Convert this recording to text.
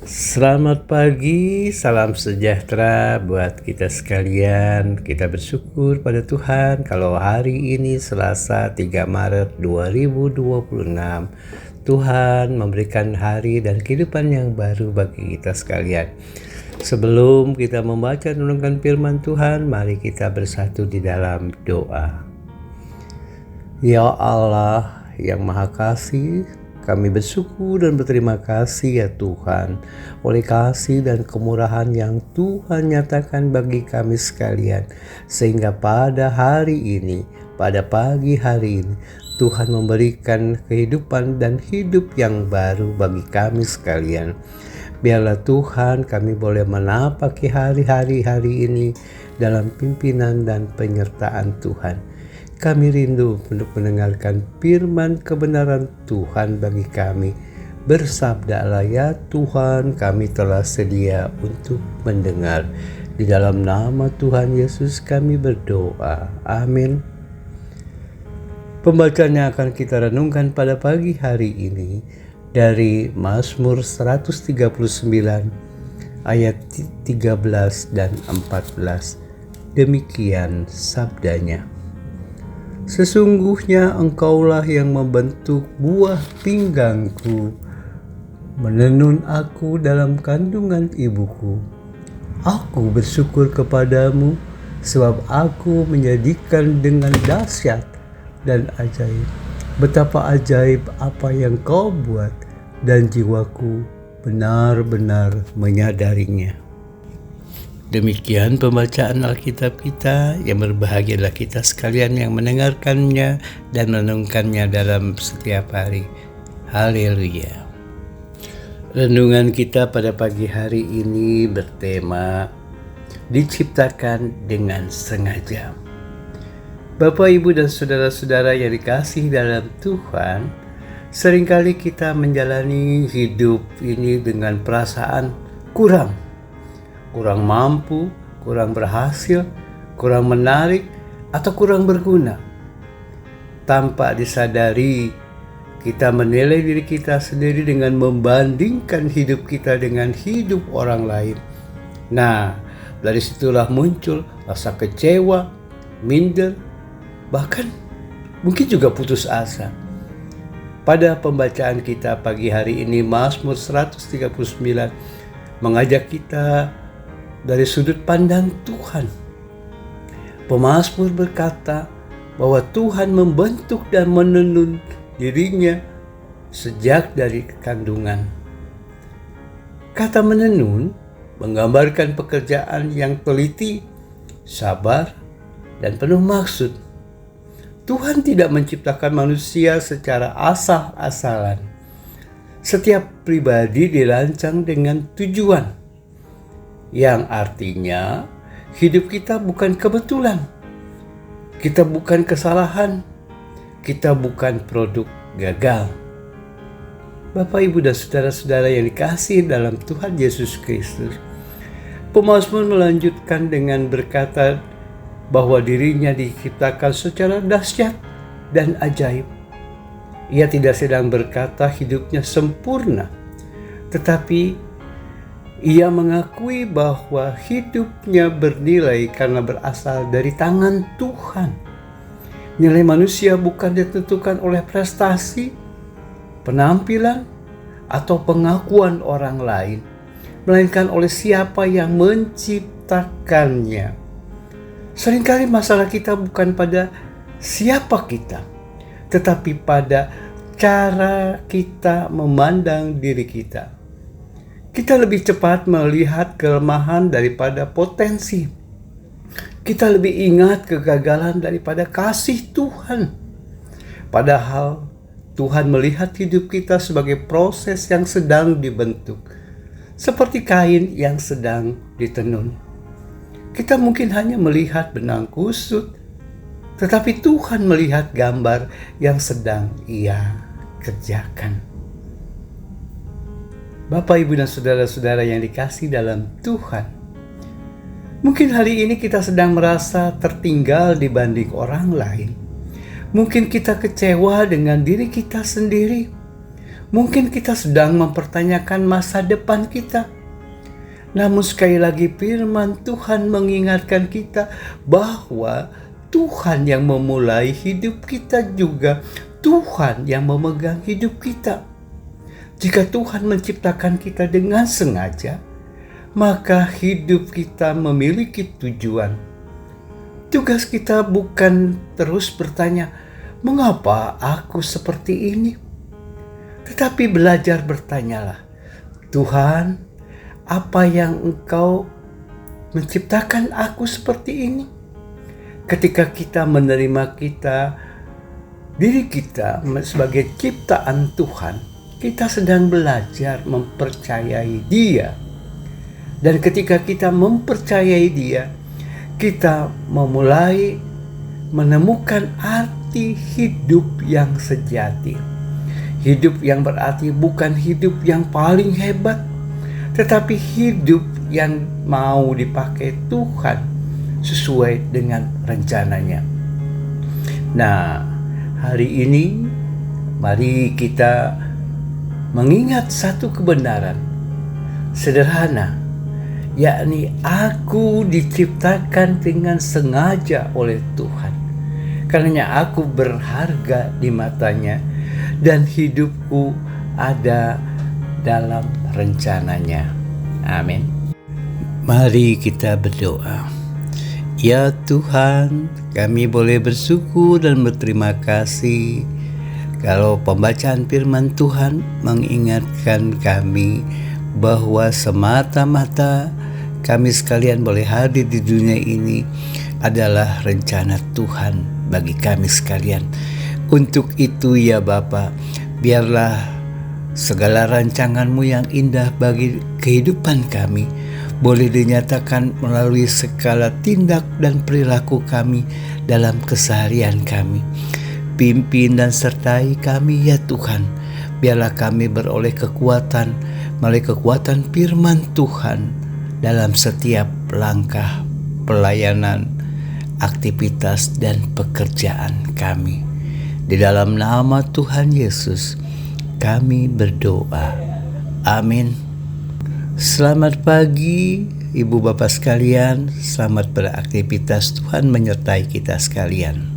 Selamat pagi, salam sejahtera buat kita sekalian. Kita bersyukur pada Tuhan kalau hari ini Selasa 3 Maret 2026 Tuhan memberikan hari dan kehidupan yang baru bagi kita sekalian. Sebelum kita membaca dan merenungkan firman Tuhan, mari kita bersatu di dalam doa. Ya Allah yang Maha Kasih, kami bersyukur dan berterima kasih ya Tuhan, oleh kasih dan kemurahan yang Tuhan nyatakan bagi kami sekalian. Sehingga pada hari ini, pada pagi hari ini, Tuhan memberikan kehidupan dan hidup yang baru bagi kami sekalian. Biarlah Tuhan kami boleh menapaki hari-hari ini dalam pimpinan dan penyertaan Tuhan. Kami rindu untuk mendengarkan firman kebenaran Tuhan bagi kami. Bersabdalah ya Tuhan, kami telah sedia untuk mendengar. Di dalam nama Tuhan Yesus kami berdoa. Amin. Pembacaan yang akan kita renungkan pada pagi hari ini dari Mazmur 139 ayat 13 dan 14. Demikian sabdanya. Sesungguhnya Engkaulah yang membentuk buah pinggangku, menenun aku dalam kandungan ibuku. Aku bersyukur kepadamu, sebab aku menjadikan dengan dahsyat dan ajaib. Betapa ajaib apa yang Kau buat, dan jiwaku benar-benar menyadarinya. Demikian pembacaan Alkitab kita, yang berbahagialah kita sekalian yang mendengarkannya dan merenungkannya dalam setiap hari. Haleluya. Renungan kita pada pagi hari ini bertema diciptakan dengan sengaja. Bapak, Ibu, dan saudara-saudara yang dikasihi dalam Tuhan, seringkali kita menjalani hidup ini dengan perasaan kurang mampu, kurang berhasil, kurang menarik, atau kurang berguna. Tanpa disadari, kita menilai diri kita sendiri dengan membandingkan hidup kita dengan hidup orang lain. Nah, dari situlah muncul rasa kecewa, minder, bahkan mungkin juga putus asa. Pada pembacaan kita pagi hari ini, Mazmur 139 mengajak kita dari sudut pandang Tuhan. Pemazmur berkata bahwa Tuhan membentuk dan menenun dirinya sejak dari kandungan. Kata menenun menggambarkan pekerjaan yang teliti, sabar, dan penuh maksud. Tuhan tidak menciptakan manusia secara asal-asalan. Setiap pribadi dirancang dengan tujuan, yang artinya hidup kita bukan kebetulan, kita bukan kesalahan, kita bukan produk gagal. Bapak, Ibu, dan saudara-saudara yang dikasihi dalam Tuhan Yesus Kristus, pemazmur melanjutkan dengan berkata bahwa dirinya diciptakan secara dahsyat dan ajaib. Ia tidak sedang berkata hidupnya sempurna, tetapi ia mengakui bahwa hidupnya bernilai karena berasal dari tangan Tuhan. Nilai manusia bukan ditentukan oleh prestasi, penampilan, atau pengakuan orang lain, melainkan oleh siapa yang menciptakannya. Seringkali masalah kita bukan pada siapa kita, tetapi pada cara kita memandang diri kita. Kita lebih cepat melihat kelemahan daripada potensi. Kita lebih ingat kegagalan daripada kasih Tuhan. Padahal Tuhan melihat hidup kita sebagai proses yang sedang dibentuk, seperti kain yang sedang ditenun. Kita mungkin hanya melihat benang kusut, tetapi Tuhan melihat gambar yang sedang Ia kerjakan. Bapak, Ibu, dan saudara-saudara yang dikasihi dalam Tuhan, mungkin hari ini kita sedang merasa tertinggal dibanding orang lain. Mungkin kita kecewa dengan diri kita sendiri. Mungkin kita sedang mempertanyakan masa depan kita. Namun sekali lagi firman Tuhan mengingatkan kita bahwa Tuhan yang memulai hidup kita juga Tuhan yang memegang hidup kita. Jika Tuhan menciptakan kita dengan sengaja, maka hidup kita memiliki tujuan. Tugas kita bukan terus bertanya, mengapa aku seperti ini? Tetapi belajar bertanyalah, Tuhan, apa yang Engkau menciptakan aku seperti ini? Ketika kita menerima diri kita sebagai ciptaan Tuhan, kita sedang belajar mempercayai Dia. Dan ketika kita mempercayai Dia, kita memulai menemukan arti hidup yang sejati. Hidup yang berarti bukan hidup yang paling hebat, tetapi hidup yang mau dipakai Tuhan sesuai dengan rencananya. Nah, hari ini mari kita mengingat satu kebenaran sederhana, yakni aku diciptakan dengan sengaja oleh Tuhan. Karenanya aku berharga di matanya dan hidupku ada dalam rencananya. Amin. Mari kita berdoa. Ya Tuhan, kami boleh bersyukur dan berterima kasih kalau pembacaan firman Tuhan mengingatkan kami bahwa semata-mata kami sekalian boleh hadir di dunia ini adalah rencana Tuhan bagi kami sekalian. Untuk itu ya Bapa, biarlah segala rancangan-Mu yang indah bagi kehidupan kami boleh dinyatakan melalui segala tindak dan perilaku kami dalam keseharian kami. Pimpin dan sertai kami ya Tuhan. Biarlah kami beroleh kekuatan melalui kekuatan firman Tuhan dalam setiap langkah pelayanan, aktivitas dan pekerjaan kami. Di dalam nama Tuhan Yesus kami berdoa. Amin. Selamat pagi Ibu Bapak sekalian. Selamat beraktivitas. Tuhan menyertai kita sekalian.